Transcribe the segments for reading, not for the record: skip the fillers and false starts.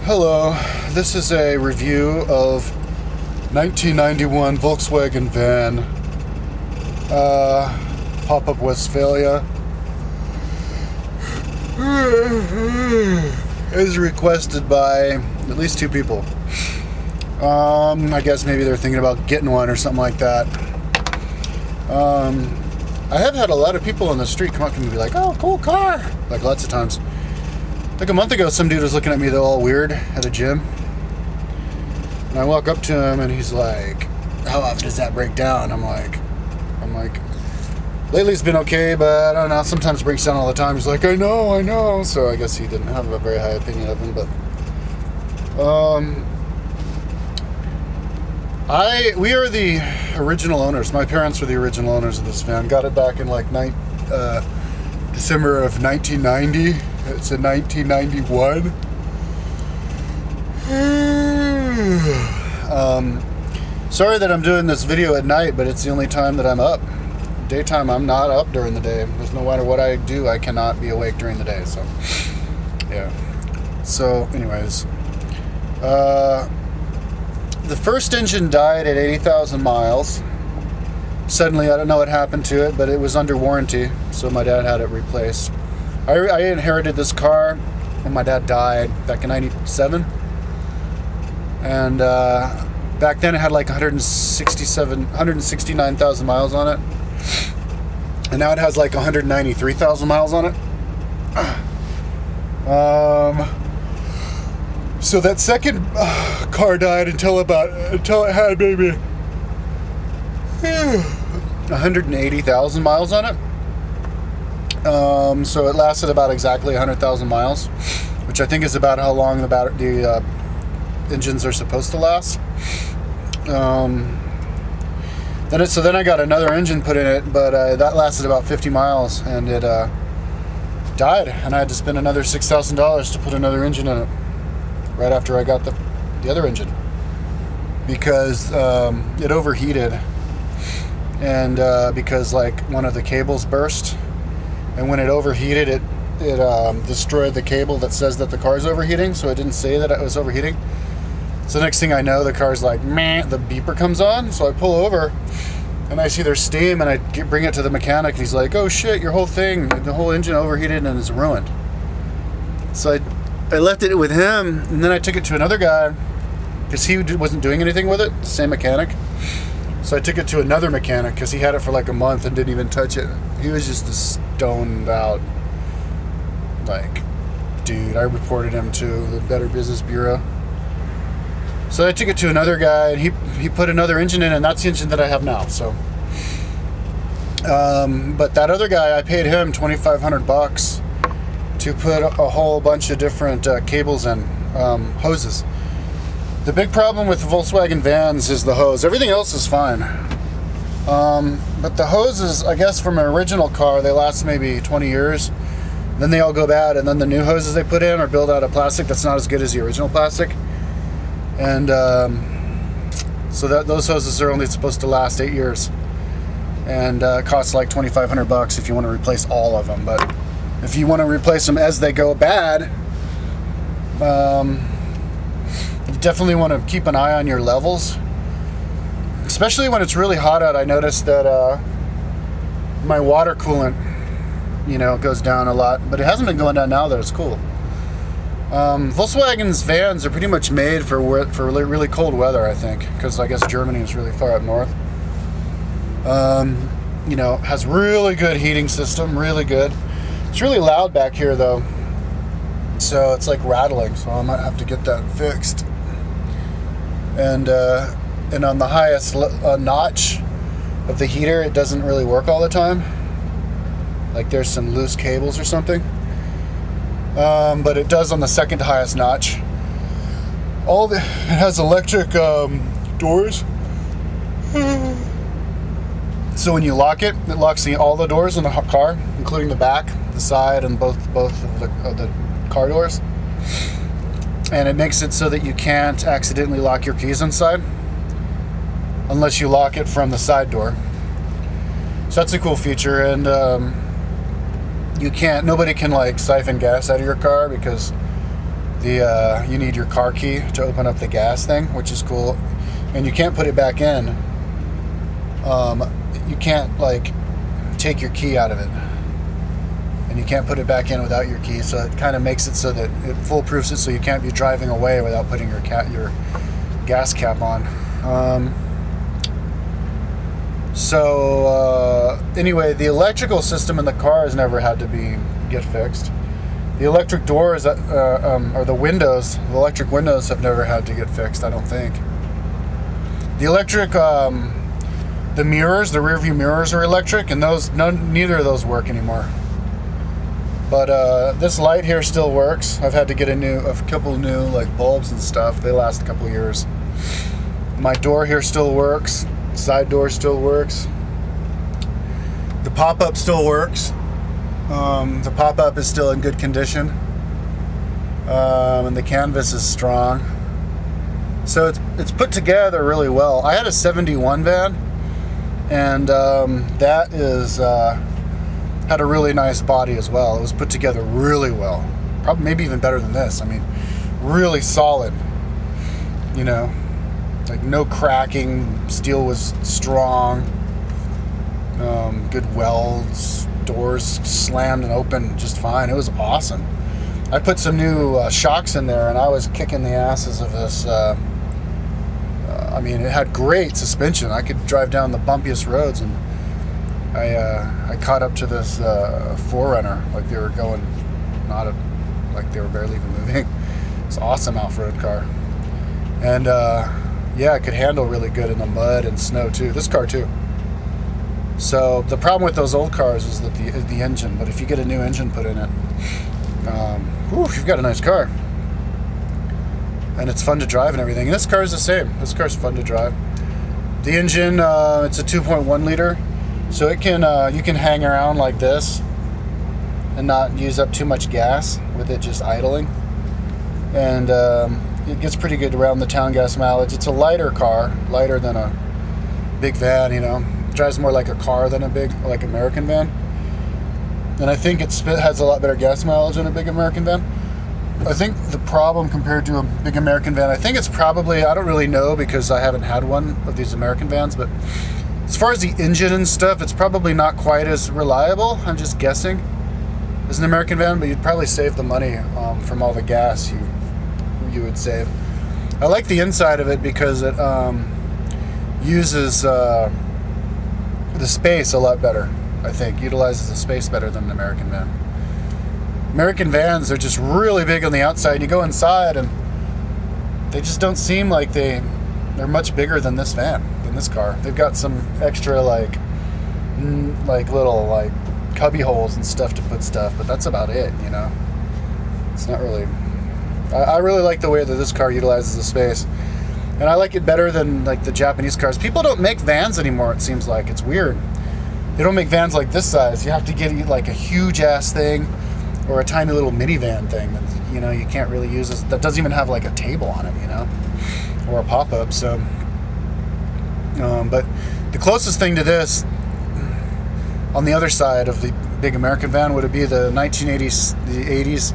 Hello, this is a review of 1991 Volkswagen van, pop-up Westfalia. As requested by at least 2 people. I guess maybe they're thinking about getting one or something like that. I have had a lot of people on the street come up to me and be like, "Oh, cool car!" Like lots of times. Like a month ago, some dude was looking at me all weird at a gym. And I walk up to him and he's like, "How often does that break down?" I'm like, lately it's been okay, but I don't know, sometimes it breaks down all the time. He's like, I know. So I guess he didn't have a very high opinion of him, but we are the original owners. My parents were the original owners of this van. Got it back in like December of 1990. It's a 1991. Sorry that I'm doing this video at night, but it's the only time that I'm up. Daytime, I'm not up during the day. There's no matter what I do, I cannot be awake during the day. So, yeah. So, anyways, the first engine died at 80,000 miles. Suddenly, I don't know what happened to it, but it was under warranty, so my dad had it replaced. I inherited this car when my dad died back in '97, and back then it had like 169,000 miles on it, and now it has like 193,000 miles on it. So that second car died until it had maybe 180,000 miles on it. So it lasted about exactly 100,000 miles, which I think is about how long the engines are supposed to last. Then I got another engine put in it, but that lasted about 50 miles, and it died, and I had to spend another $6,000 to put another engine in it right after I got the other engine, because it overheated, and because like one of the cables burst. And when it overheated, it destroyed the cable that says that the car's overheating, so it didn't say that it was overheating. So next thing I know, the car's like, meh, the beeper comes on, so I pull over, and I see there's steam, and I bring it to the mechanic, and he's like, "Oh shit, your whole thing, the whole engine overheated and is ruined." So I left it with him, and then I took it to another guy, because he wasn't doing anything with it, the same mechanic. So I took it to another mechanic because he had it for like a month and didn't even touch it. He was just a stoned out, like, dude. I reported him to the Better Business Bureau. So I took it to another guy, and he put another engine in, and that's the engine that I have now. So, but that other guy, I paid him $2,500 to put a whole bunch of different cables in, hoses. The big problem with the Volkswagen vans is the hose. Everything else is fine. But the hoses, I guess from an original car, they last maybe 20 years. Then they all go bad, and then the new hoses they put in are built out of plastic that's not as good as the original plastic. And so those hoses are only supposed to last 8 years. And it costs like $2,500 if you want to replace all of them. But if you want to replace them as they go bad, you definitely want to keep an eye on your levels, especially when it's really hot out. I noticed that my water coolant, goes down a lot, but it hasn't been going down now that it's cool. Volkswagen's vans are pretty much made for really cold weather, I think, because I guess Germany is really far up north. Has really good heating system, really good. It's really loud back here though, so it's like rattling, so I might have to get that fixed. And on the highest notch of the heater, it doesn't really work all the time. Like there's some loose cables or something. But it does on the second highest notch. It has electric doors. So when you lock it, it locks all the doors in the car, including the back, the side, and both of the car doors. And it makes it so that you can't accidentally lock your keys inside unless you lock it from the side door. So that's a cool feature, and nobody can like siphon gas out of your car because you need your car key to open up the gas thing, which is cool, and you can't put it back in. You can't like take your key out of it, and you can't put it back in without your key. So it kind of makes it so that it foolproofs it, so you can't be driving away without putting your gas cap on. Anyway, the electrical system in the car has never had to get fixed. The electric doors or the windows, the electric windows have never had to get fixed, I don't think. The electric, the mirrors, the rear view mirrors are electric, and neither of those work anymore. But this light here still works. I've had to get a couple new like bulbs and stuff. They last a couple years. My door here still works. Side door still works. The pop-up still works. The pop-up is still in good condition, and the canvas is strong. So it's put together really well. I had a 71 van, and that had a really nice body as well. It was put together really well. Probably maybe even better than this. I mean, really solid. You know, like no cracking. Steel was strong. Good welds. Doors slammed and opened just fine. It was awesome. I put some new shocks in there, and I was kicking the asses of this. I mean, it had great suspension. I could drive down the bumpiest roads, and I caught up to this 4Runner like they were going, like they were barely even moving. It's an awesome off-road car, and yeah, it could handle really good in the mud and snow too. This car too. So the problem with those old cars is that the engine. But if you get a new engine put in it, you've got a nice car, and it's fun to drive and everything. And this car is the same. This car's fun to drive. The engine, it's a 2.1 liter, so it can you can hang around like this and not use up too much gas with it just idling, and it gets pretty good around the town gas mileage. It's a lighter car, lighter than a big van, you know. Drives more like a car than a big, like American van, and I think it has a lot better gas mileage than a big American van. I think the problem compared to a big American van, I think it's probably, I don't really know because I haven't had one of these American vans, but as far as the engine and stuff, it's probably not quite as reliable, I'm just guessing, as an American van, but you'd probably save the money from all the gas you would save. I like the inside of it because it uses the space a lot better. I think utilizes the space better than an American van. American vans are just really big on the outside. You go inside and they just don't seem like they're much bigger than this van, than this car. They've got some extra like little like cubby holes and stuff to put stuff, but that's about it, you know. It's not really. I really like the way that this car utilizes the space. And I like it better than like the Japanese cars. People don't make vans anymore, it seems like. It's weird. They don't make vans like this size. You have to get like a huge ass thing or a tiny little minivan thing that, you know, you can't really use this, that doesn't even have like a table on it, you know, or a pop-up. So but the closest thing to this on the other side of the big American van would be the 1980s, the 80s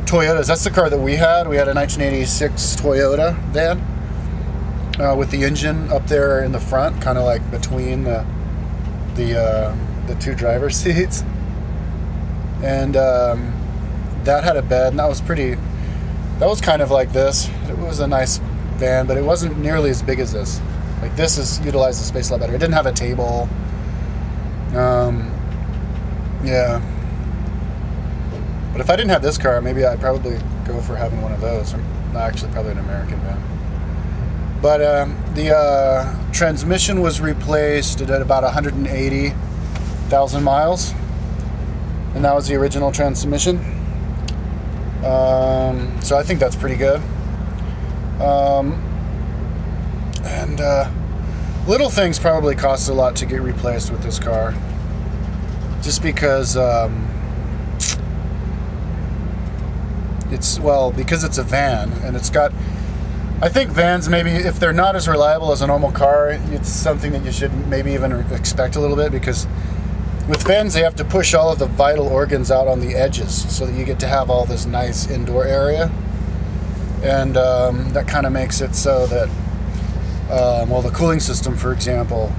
Toyotas. That's the car that we had. We had a 1986 Toyota van. With the engine up there in the front, kind of like between the two driver's seats, and that had a bed, and that was kind of like this. It was a nice van, but it wasn't nearly as big as this. Like this utilized the space a lot better. It didn't have a table. Yeah. But if I didn't have this car, maybe I'd probably go for having one of those. Or actually, probably an American van. But the transmission was replaced at about 180,000 miles, and that was the original transmission. So I think that's pretty good. And little things probably cost a lot to get replaced with this car, just because because it's a van, and it's got. I think vans, maybe if they're not as reliable as a normal car, it's something that you should maybe even expect a little bit, because with vans they have to push all of the vital organs out on the edges so that you get to have all this nice indoor area. and that kind of makes it so that, well, the cooling system, for example,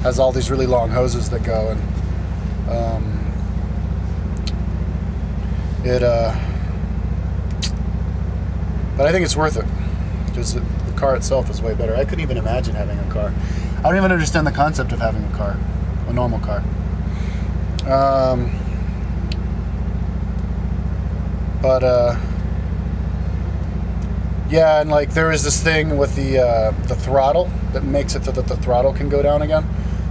has all these really long hoses that go, and but I think it's worth it, because the car itself is way better. I couldn't even imagine having a car. I don't even understand the concept of having a car, a normal car. Yeah, and like there is this thing with the throttle that makes it so that the throttle can go down again.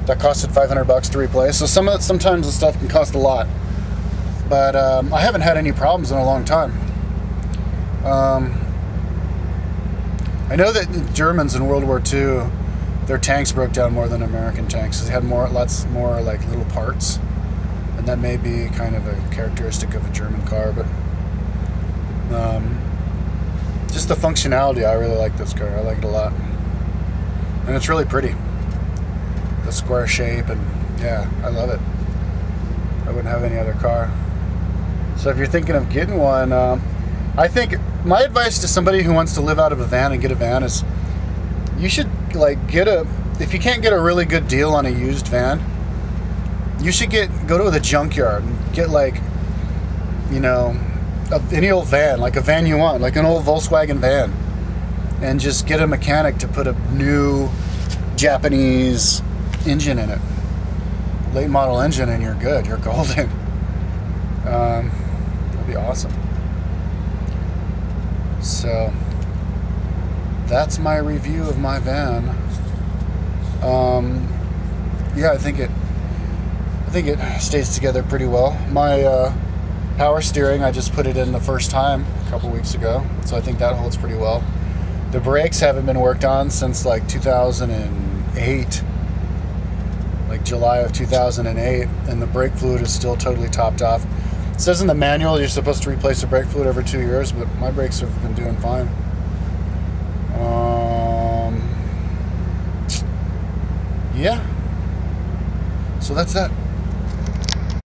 That costed $500 to replace. So sometimes the stuff can cost a lot, but I haven't had any problems in a long time. I know that the Germans in World War II, their tanks broke down more than American tanks. They had lots more like little parts, and that may be kind of a characteristic of a German car. But just the functionality, I really like this car. I like it a lot, and it's really pretty. The square shape, and yeah, I love it. I wouldn't have any other car. So if you're thinking of getting one, I think my advice to somebody who wants to live out of a van and get a van is, you should like if you can't get a really good deal on a used van, you should go to the junkyard and get like, you know, any old van, like a van you want, like an old Volkswagen van, and just get a mechanic to put a new Japanese engine in it, late model engine, and you're good. You're golden. That'd be awesome. So that's my review of my van. Yeah, I think it stays together pretty well. My power steering, I just put it in the first time a couple weeks ago, so I think that holds pretty well. The brakes haven't been worked on since like 2008, like July of 2008, and the brake fluid is still totally topped off. It says in the manual you're supposed to replace the brake fluid every 2 years, but my brakes have been doing fine. Yeah, so that's that.